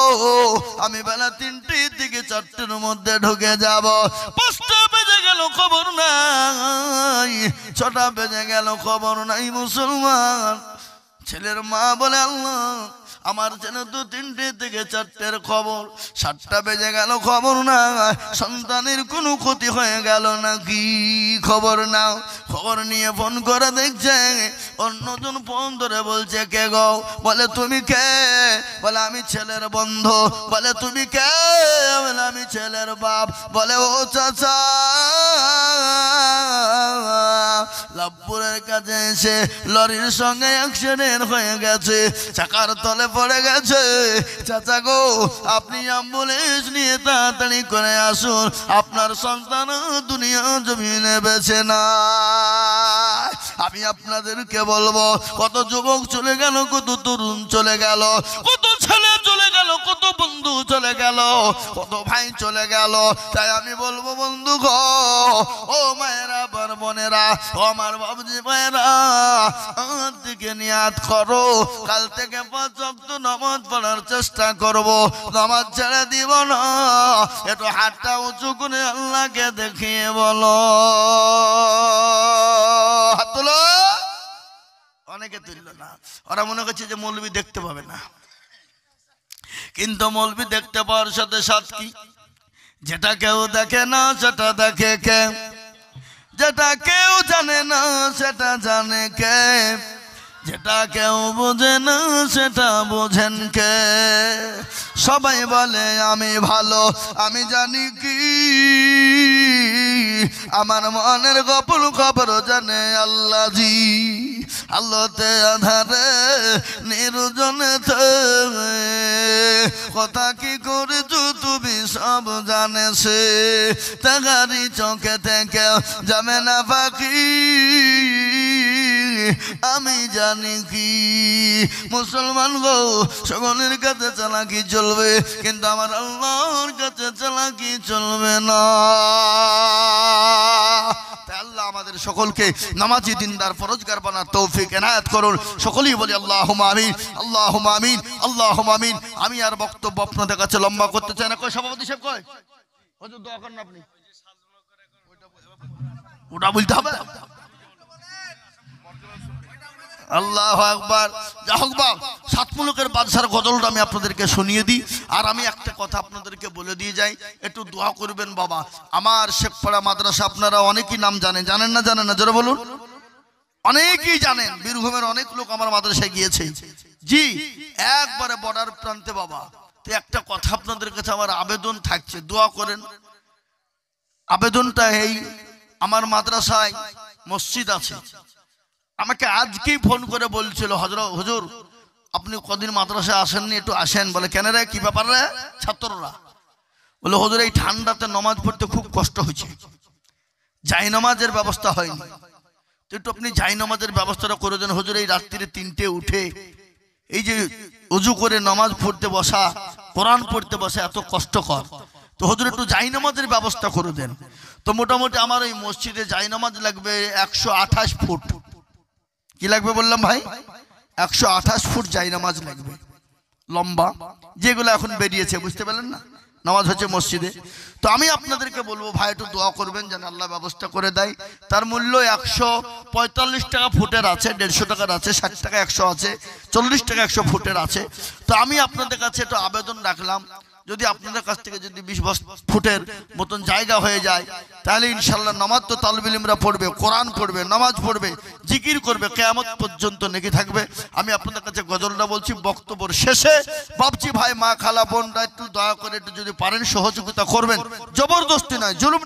[SPEAKER 1] আমি বেলা 3টে থেকে 4টের মধ্যে ঢুকে যাব 5টা বেজে গেল খবর নাই 6টা বেজে গেল খবর নাই মুসলমান ছেলের মা বলে আল্লাহ আমার যেন তো 3টে থেকে 4টের খবর 7টা বেজে গেল খবর না সন্তানের কোনো ক্ষতি হয়ে গেল নাকি খবর নাও খবর নিয়ে ফোন করে দেখছে অন্যজন ফোন ধরে বলছে কে গো বলে তুমি কে বলে আমি ছেলের বন্ধু বলে তুমি কে বলে আমি ছেলের বাপ বলে ও চাচা লাভপুরের কাছে এসে লরির সঙ্গে অ্যাক্সিডেন্ট হয়ে গেছে চাকার তলে পড়ে গেছে চাচা গো আপনি অ্যাম্বুলেন্স নিয়ে তাড়াতাড়ি করে আসুন আপনার সন্তান দুনিয়া জমিনে বেঁচে না আমি আপনাদেরকে বলবো কত যুবক চলে গেল কত তরুণ চলে গেল কত ছেলে চলে গেল কত বন্ধু চলে গেল কত ভাই চলে গেল তাই আমি বলবো বন্ধু গো ও মায়েরা বোনেরা ও আমার বাবুজি ভাইরা আমার দিকে নিয়াত করো কাল থেকে 5 ওয়াক্ত নামাজ পড়ার চেষ্টা করব নামাজ ছেড়ে দিব না একটু হাতটা উঁচু করে আল্লাহকে দেখিয়ে বলো হাত তোলো অনেকে তুলল না ওরা মনে করছে যে মৌলবি দেখতে পাবে না কিন্তু মৌলবি দেখতে পাওয়ার সাথে সাথ কি যেটা কেউ দেখে না সেটা দেখে কে যেটা কেউ জানে না সেটা জানে কে যেটা কেউ বোঝে না সেটা বোঝেন কে সবাই বলে আমি ভালো আমি জানি কি আমার মনের গোপন খবর জানে আল্লাহ জি। আলোতে আধারে নির্জনে কথা কি করেছো তুমি সব জানে সে, তাহারি চোখে থেকে যাবে না পাখি আমি জানি কি। মুসলমান গো, সকলের কাছে চালাকি চলবে, কিন্তু আমার আল্লাহর কাছে চালাকি চলবে না। তাই আল্লাহ আমাদের সকলকে নামাজি দিনদার ফরজগার বানার তৌফিক এনায়েত করুন। সকলেই বলি আল্লাহুম্মা আমিন, আল্লাহুম্মা আমিন, আল্লাহুম্মা আমিন। আমি আর বক্তব্য আপনাদের কাছে লম্বা করতে চাই না। কয় সভাপতি সাহেব কয় হুজুর দোয়া করেন আপনি, ওটা বলতে হবে। আল্লাহু আকবার। যা হোক বাপ, সাত মুলুকের বাদশার গজলটা আমি আপনাদেরকে শুনিয়ে দিই, আর আমি একটা কথা আপনাদেরকে বলে দিয়ে যাই, একটু দোয়া করবেন বাবা। আমার শেখপাড়া মাদ্রাসা আপনারা অনেকেই নাম জানেন, জানেন না? জানেন না? জোরে বলুন। অনেকেই জানেন, বীরভূমের অনেক লোক আমার মাদ্রাসায় গিয়েছে জি, একবারে বর্ডার প্রান্তে বাবা। তো একটা কথা আপনাদের কাছে আমার আবেদন থাকছে, দোয়া করেন। আবেদনটা এই, আমার মাদ্রাসায় মসজিদ আছে, আমাকে আজকেই ফোন করে বলছিল হুজুর আপনি কদিন মাদ্রাসায় আসেননি, একটু আসেন। বলে কেন রে, কি ব্যাপার রে? ছাত্ররা বলে হুজুর এই ঠান্ডাতে নামাজ পড়তে খুব কষ্ট হয়েছে, জাই নামাজের ব্যবস্থা হয়নি, তো একটু আপনি জাই নামাজের ব্যবস্থাটা করে দেন হুজুর। এই রাত্রিরে 3টে উঠে এই যে ওযু করে নামাজ পড়তে বসা, কোরআন পড়তে বসা এত কষ্টকর, তো হুজুর একটু জাই নামাজের ব্যবস্থা করে দেন। তো মোটামুটি আমার ওই মসজিদে জাই নামাজ লাগবে 128 ফুট। কি লাগবে বললাম ভাই? 128 ফুট জাই নামাজ লাগবে, লম্বা, যেগুলো এখন বেরিয়েছে, বুঝতে পারলেন না? নামাজ হচ্ছে মসজিদে। তো আমি আপনাদেরকে বলবো ভাই একটু দোয়া করবেন যেন আল্লাহ ব্যবস্থা করে দেয়। তার মূল্য 145 টাকা ফুটের আছে, 150 টাকার আছে, 60 টাকা 100 আছে, 40 টাকা 100 ফুটের আছে। তো আমি আপনাদের কাছে একটু আবেদন রাখলাম, যদি আপনাদের কাছ থেকে যদি 20 ফুটের মতন জায়গা হয়ে যায়, তাহলে ইনশাল্লাহ নামাজ তো তালিবুল ইলমরা পড়বে, কোরআন পড়বে, নামাজ পড়বে, জিকির করবে, কিয়ামত পর্যন্ত নেকি থাকবে। আমি আপনাদের কাছে গজলটা বলছি বক্তব্যের শেষে। বাপজি ভাই, মা, খালা, বোনরা একটু দয়া করে একটু যদি পারেন সহযোগিতা করবেন, জবরদস্তি নয়, জুলুম